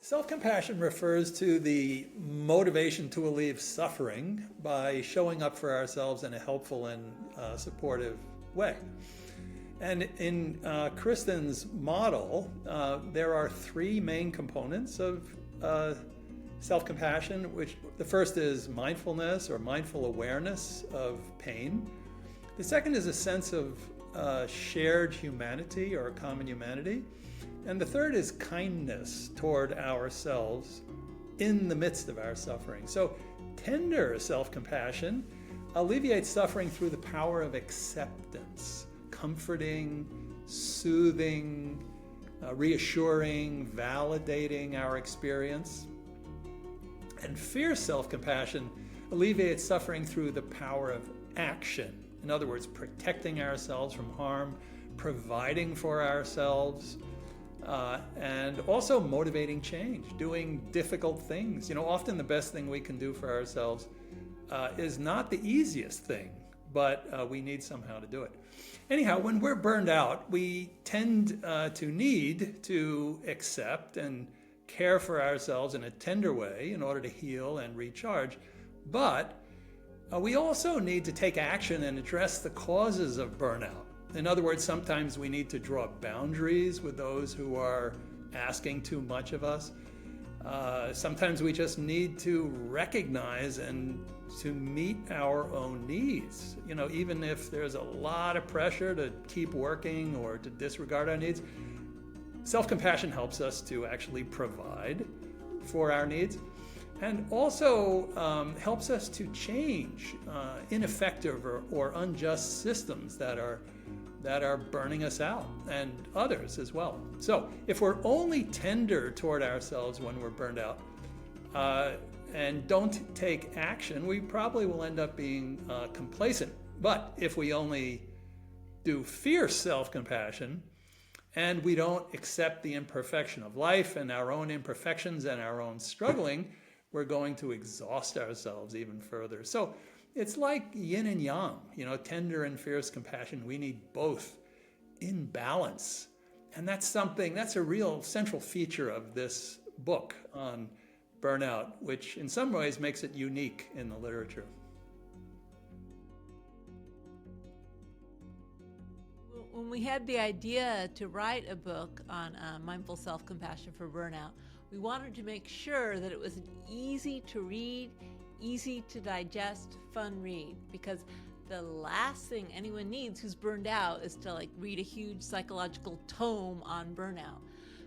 Self-compassion refers to the motivation to alleviate suffering by showing up for ourselves in a helpful and supportive way. And in Kristen's model, there are three main components of self-compassion, which the first is mindfulness or mindful awareness of pain. The second is a sense of shared humanity or common humanity. And the third is kindness toward ourselves in the midst of our suffering. So tender self-compassion alleviates suffering through the power of acceptance, comforting, soothing, reassuring, validating our experience. And fierce self-compassion alleviates suffering through the power of action. In other words, protecting ourselves from harm, providing for ourselves, and also motivating change, doing difficult things. Often the best thing we can do for ourselves is not the easiest thing, but we need somehow to do it. Anyhow, when we're burned out, we tend to need to accept and care for ourselves in a tender way in order to heal and recharge. But we also need to take action and address the causes of burnout. In other words, sometimes we need to draw boundaries with those who are asking too much of us. Sometimes we just need to recognize and to meet our own needs. Even if there's a lot of pressure to keep working or to disregard our needs, self-compassion helps us to actually provide for our needs, and also helps us to change ineffective or unjust systems that are burning us out, and others as well. So if we're only tender toward ourselves when we're burned out and don't take action, we probably will end up being complacent. But if we only do fierce self-compassion and we don't accept the imperfection of life and our own imperfections and our own struggling, we're going to exhaust ourselves even further. So it's like yin and yang, tender and fierce compassion. We need both in balance. And that's a real central feature of this book on burnout, which in some ways makes it unique in the literature. When we had the idea to write a book on mindful self-compassion for burnout, we wanted to make sure that it was an easy to read, easy to digest, fun read, because the last thing anyone needs who's burned out is to read a huge psychological tome on burnout.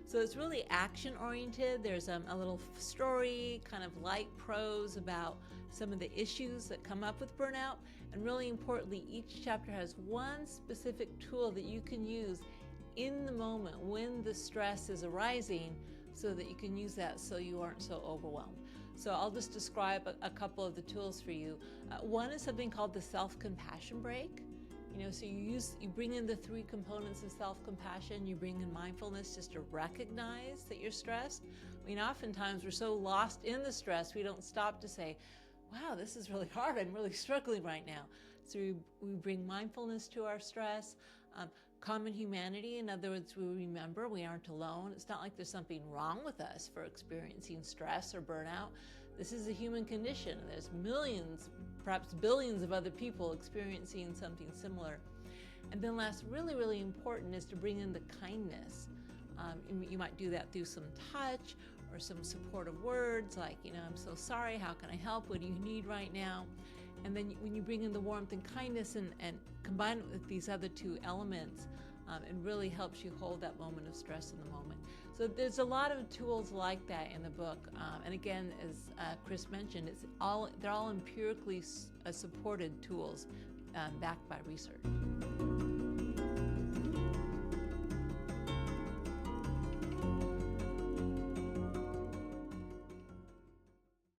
So it's really action oriented. There's a little story, kind of light prose about some of the issues that come up with burnout. And really importantly, each chapter has one specific tool that you can use in the moment when the stress is arising, so that you can use that so you aren't so overwhelmed. So I'll just describe a couple of the tools for you. One is something called the self-compassion break. So you bring in the three components of self-compassion. You bring in mindfulness just to recognize that you're stressed. Oftentimes we're so lost in the stress, we don't stop to say, wow, this is really hard. I'm really struggling right now. So we bring mindfulness to our stress. Common humanity, in other words, we remember we aren't alone. It's not like there's something wrong with us for experiencing stress or burnout. This is a human condition. There's millions, perhaps billions of other people experiencing something similar. And then last, really, really important is to bring in the kindness. You might do that through some touch or some supportive words like, I'm so sorry, how can I help? What do you need right now? And then when you bring in the warmth and kindness and combine it with these other two elements, it really helps you hold that moment of stress in the moment. So there's a lot of tools like that in the book. And again, as Chris mentioned, they're all empirically supported tools backed by research.